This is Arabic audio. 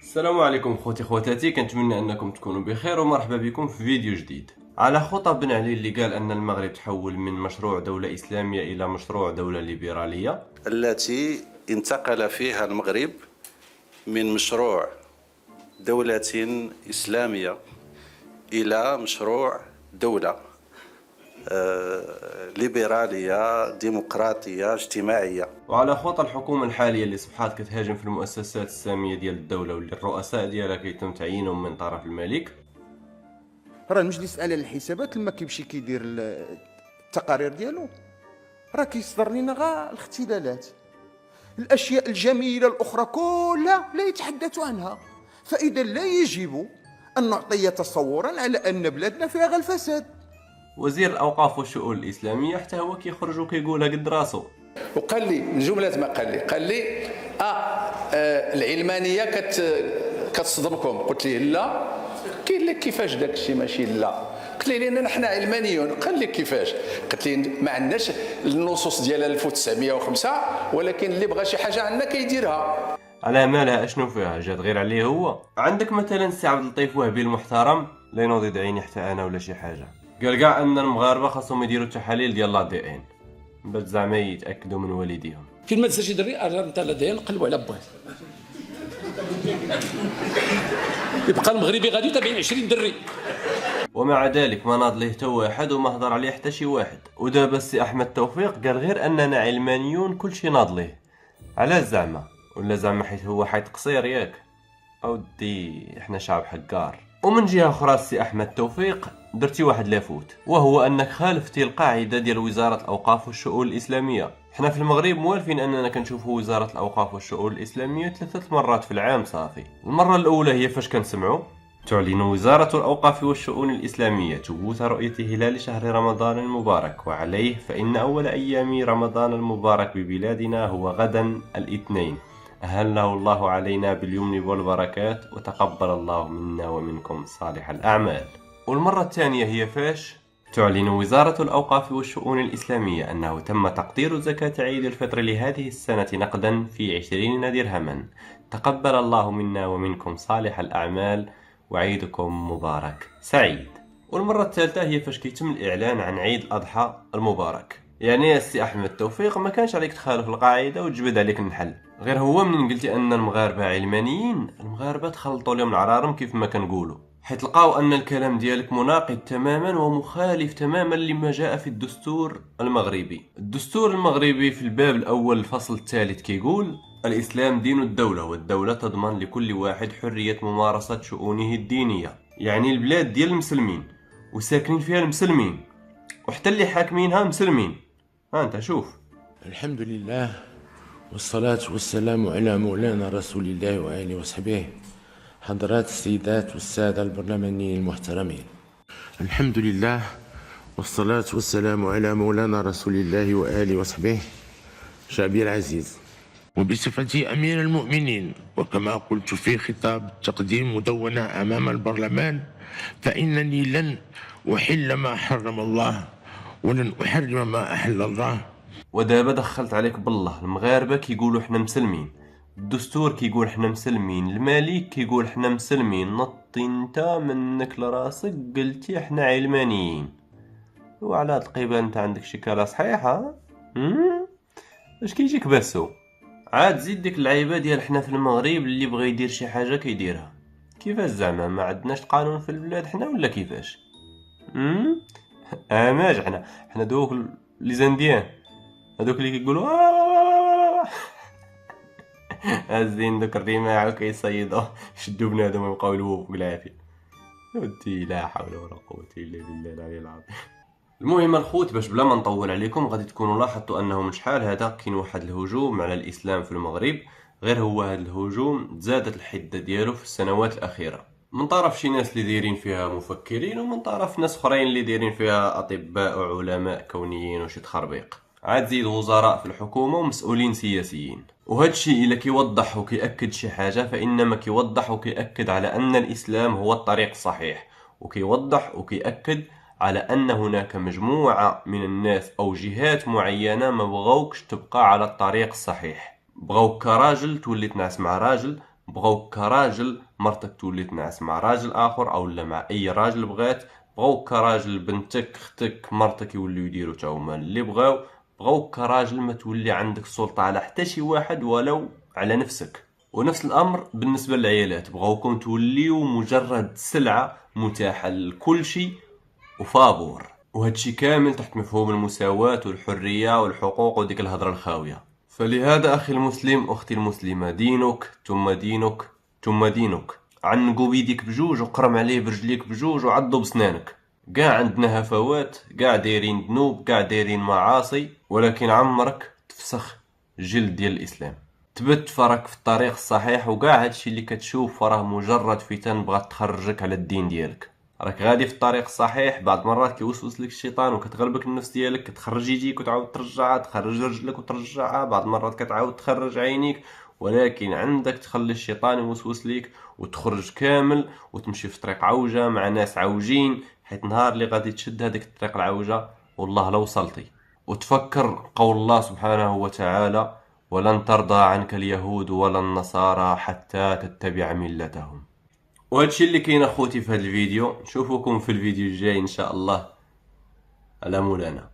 السلام عليكم خوتي خواتاتي، كنتمنى انكم تكونوا بخير ومرحبا بكم في فيديو جديد. على خطى بن علي اللي قال ان المغرب تحول من مشروع دولة اسلامية الى مشروع دولة ليبرالية، التي انتقل فيها المغرب من مشروع دولة إسلامية إلى مشروع دولة ليبرالية ديمقراطية اجتماعية. وعلى خطى الحكومة الحالية اللي صبحات كتهاجم في المؤسسات السامية ديال الدولة واللي الرؤساء ديالها كيتم تعيينهم من طرف الملك. راه المجلس الاعلى للحسابات لما كيمشي كيدير التقارير ديالو راه كيصدر لنا غير الاختلالات، الاشياء الجميله الاخرى كلها لا يتحدث عنها. فاذا لا يجب ان نعطي تصورا على ان بلادنا فيها غير الفساد. وزير الاوقاف والشؤون الاسلامية حتى هو كيخرج وكيقولها قد راسو. وقال لي من جمله ما قال لي العلمانيه كتصدمكم. قلت ليه لا. قال لك كيفاش داك الشيء ماشي لا؟ قلت ليه لان حنا علمانيون. قال لك كيفاش؟ قلت ليه ما عندناش النصوص ديال 1905 ولكن اللي بغى شي حاجه عندنا كيديرها. على مالها اشنو فيها؟ جات غير عليه هو. عندك مثلا سي عبد اللطيف وهبي المحترم، لا ينوض عيني حتى انا ولا شي حاجه، قال كاع ان المغاربه خاصهم يديروا التحاليل ديال لا دي ان باش زعما يتاكدوا من والديهم. فين ما تسال شي دري انت لا دي ان قلبوا على باه يبقى المغربي غادي تابعين 20 دري. ومع ذلك ما ناض ليه حتى واحد وما هضر عليه حتى شي واحد. ودابا السي احمد توفيق قال غير اننا علمانيون كلشي ناض ليه. علاش زعما؟ ولا زعما حيت هو حيت قصير ياك؟ اودي احنا شعب حقار. ومن جهه اخرى السي احمد توفيق درتي واحد لافوت، وهو انك خالفتي القاعده ديال وزاره الاوقاف والشؤون الاسلاميه. حنا في المغرب موالفين اننا كنشوفوا وزاره الاوقاف والشؤون الاسلاميه 3 مرات في العام صافي. المره الاولى هي فاش كنسمعوا تعلن وزارة الأوقاف والشؤون الإسلامية ثبوت رؤية هلال شهر رمضان المبارك، وعليه فإن أول أيام رمضان المبارك ببلادنا هو غدا الاثنين. أهله الله علينا باليمن والبركات، وتقبل الله منا ومنكم صالح الأعمال. والمرة الثانية هي فاش تعلن وزارة الأوقاف والشؤون الإسلامية أنه تم تقدير زكاة عيد الفطر لهذه السنة نقدا في 20 درهما. تقبل الله منا ومنكم صالح الأعمال، وعيدكم مبارك سعيد. والمرة الثالثة هي فاش كيتم الإعلان عن عيد الأضحى المبارك. يعني يا سي أحمد توفيق ما كانش عليك تخالف القاعدة وتجبد عليك النحل، غير هو منين قلتي أن المغاربة علمانيين، المغاربة تخلطوا لهم العرارم كيف ما كنقولوا، حيت لقاو أن الكلام ديالك مناقض تماما ومخالف تماما لما جاء في الدستور المغربي. الدستور المغربي في الباب الأول الفصل الثالث كيقول: الإسلام دين الدولة، والدولة تضمن لكل واحد حرية ممارسة شؤونه الدينية. يعني البلاد ديال المسلمين وساكنين فيها المسلمين، وحتى اللي حاكمينها مسلمين. ها انت شوف. الحمد لله والصلاة والسلام على مولانا رسول الله وآله وصحبه. حضرات السيدات والسادة البرلمانيين المحترمين، الحمد لله والصلاة والسلام على مولانا رسول الله وآله وصحبه. شعبي العزيز، وبصفتي أمير المؤمنين وكما قلت في خطاب تقديم مدونة أمام البرلمان، فإنني لن أحل ما حرم الله ولن أحرم ما أحل الله. ودابا دخلت عليك بالله، المغاربة كيقولوا حنا مسلمين، الدستور كيقول حنا مسلمين، الملك كيقول حنا مسلمين، نطي انت منك لراسك قلتي حنا علمانيين. وعلى هاد القيبان انت عندك شي كالا صحيحة؟ اش كيجيك باسو؟ عاد زيد ديك اللعيبه ديال حنا في المغرب اللي بغى يدير شي حاجه كيديرها. كيفاش زعما ما عندناش قانون في البلاد حنا ولا كيفاش؟ ماج حنا دوك لي زانديان هذوك اللي كيقولوا هازين دوك الرماح وكيصيدوا شدوا بنادم ويبقاو يلووا فوق العافيه. ودي لا حول ولا قوه الا بالله العلي العظيم. المهم الخوت، باش بلا ما نطول عليكم، غادي تكونوا لاحظتوا انه من شحال هذا كاين واحد الهجوم على الاسلام في المغرب. غير هو هذا الهجوم زادت الحده ديالو في السنوات الاخيره من طرف شي ناس اللي دايرين فيها مفكرين، ومن طرف ناس اخرين اللي دايرين فيها اطباء وعلماء كونيين وشي تخربيق، عاد زيد وزراء في الحكومه ومسؤولين سياسيين. وهذا الشيء الا كيوضح وكيأكد شي حاجه، فانما كيوضح وكيأكد على ان الاسلام هو الطريق الصحيح، وكيوضح وكيأكد على أن هناك مجموعة من الناس أو جهات معينة ما بغوكش تبقى على الطريق الصحيح، بغوك كراجل تولي تنعس مع راجل، بغاوك كراجل مرتك تولي تنعس مع راجل اخر او لا مع اي راجل بغات، بغاوك كراجل بنتك اختك مرتك يوليو يديروا تا هما اللي بغاوك كراجل ما تولي عندك سلطة على حتى شي واحد ولو على نفسك. ونفس الامر بالنسبة للعيالات، بغاوكم توليو مجرد سلعة متاحة لكل شي وفابور، وهادشي كامل تحت مفهوم المساواة والحرية والحقوق وديك الهضرة الخاوية. فلهذا أخي المسلم أختي المسلمة، دينك ثم دينك ثم دينك. عنقو بيديك بجوج وقرم عليه برجليك بجوج وعضو بسنانك. قاع عندنا هفوات، قاع دايرين ذنوب، قاع دايرين معاصي، ولكن عمرك تفسخ جلد ديال الإسلام. تبت فرك في الطريق الصحيح، وقاع هادشي اللي كتشوف فراه مجرد فتن بغات تخرجك على الدين ديالك. راك غادي في الطريق الصحيح، بعض مرات كيوسوس لك الشيطان وكتغلبك النفس ديالك، كتخرج يديك وتعاود ترجعها، تخرج رجلك وترجعها، بعض مرات كتعاود تخرج عينيك، ولكن عندك تخلي الشيطان يوسوس ليك وتخرج كامل وتمشي في طريق عوجة مع ناس عوجين، حيت نهار اللي غادي تشد هذيك الطريق العوجة والله لو وصلتي. وتفكر قول الله سبحانه وتعالى: ولن ترضى عنك اليهود ولا النصارى حتى تتبع ملتهم. وهادشي اللي كاين اخوتي في هذا الفيديو، نشوفكم في الفيديو الجاي ان شاء الله. على مولانا.